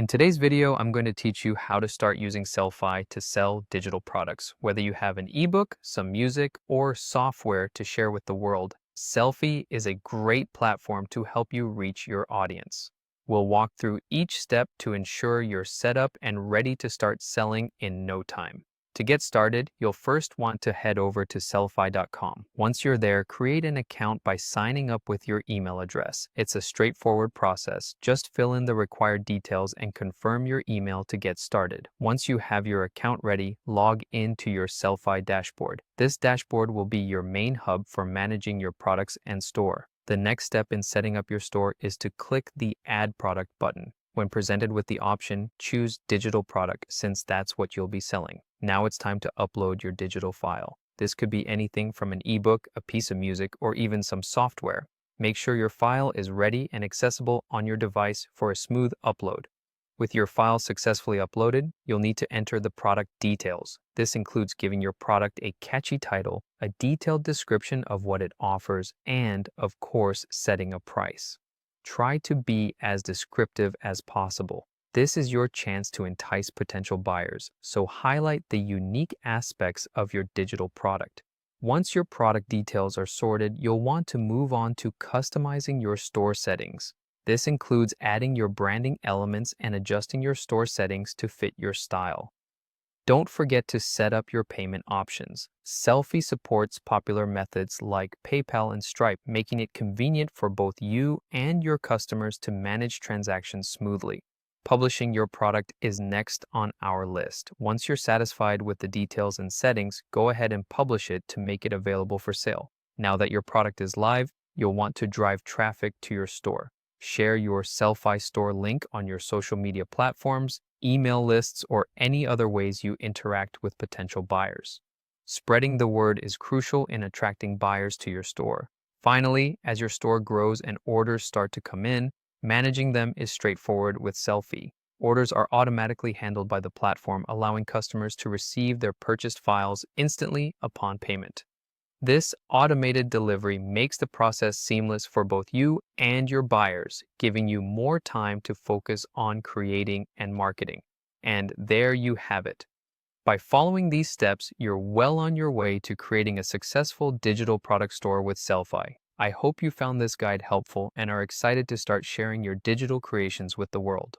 In today's video, I'm going to teach you how to start using Sellfy to sell digital products. Whether you have an ebook, some music, or software to share with the world, Sellfy is a great platform to help you reach your audience. We'll walk through each step to ensure you're set up and ready to start selling in no time. To get started, you'll first want to head over to sellfy.com. Once you're there, create an account by signing up with your email address. It's a straightforward process. Just fill in the required details and confirm your email to get started. Once you have your account ready, log into your Sellfy dashboard. This dashboard will be your main hub for managing your products and store. The next step in setting up your store is to click the Add Product button. When presented with the option, choose Digital Product since that's what you'll be selling. Now it's time to upload your digital file. This could be anything from an ebook, a piece of music, or even some software. Make sure your file is ready and accessible on your device for a smooth upload. With your file successfully uploaded, you'll need to enter the product details. This includes giving your product a catchy title, a detailed description of what it offers, and, of course, setting a price. Try to be as descriptive as possible. This is your chance to entice potential buyers, so highlight the unique aspects of your digital product. Once your product details are sorted, you'll want to move on to customizing your store settings. This includes adding your branding elements and adjusting your store settings to fit your style. Don't forget to set up your payment options. Sellfy supports popular methods like PayPal and Stripe, making it convenient for both you and your customers to manage transactions smoothly. Publishing your product is next on our list. Once you're satisfied with the details and settings, go ahead and publish it to make it available for sale. Now that your product is live, you'll want to drive traffic to your store. Share your Sellfy store link on your social media platforms, email lists, or any other ways you interact with potential buyers. Spreading the word is crucial in attracting buyers to your store. Finally, as your store grows and orders start to come in, managing them is straightforward with Sellfy. Orders are automatically handled by the platform, allowing customers to receive their purchased files instantly upon payment. This automated delivery makes the process seamless for both you and your buyers, giving you more time to focus on creating and marketing. And there you have it. By following these steps, you're well on your way to creating a successful digital product store with Sellfy. I hope you found this guide helpful and are excited to start sharing your digital creations with the world.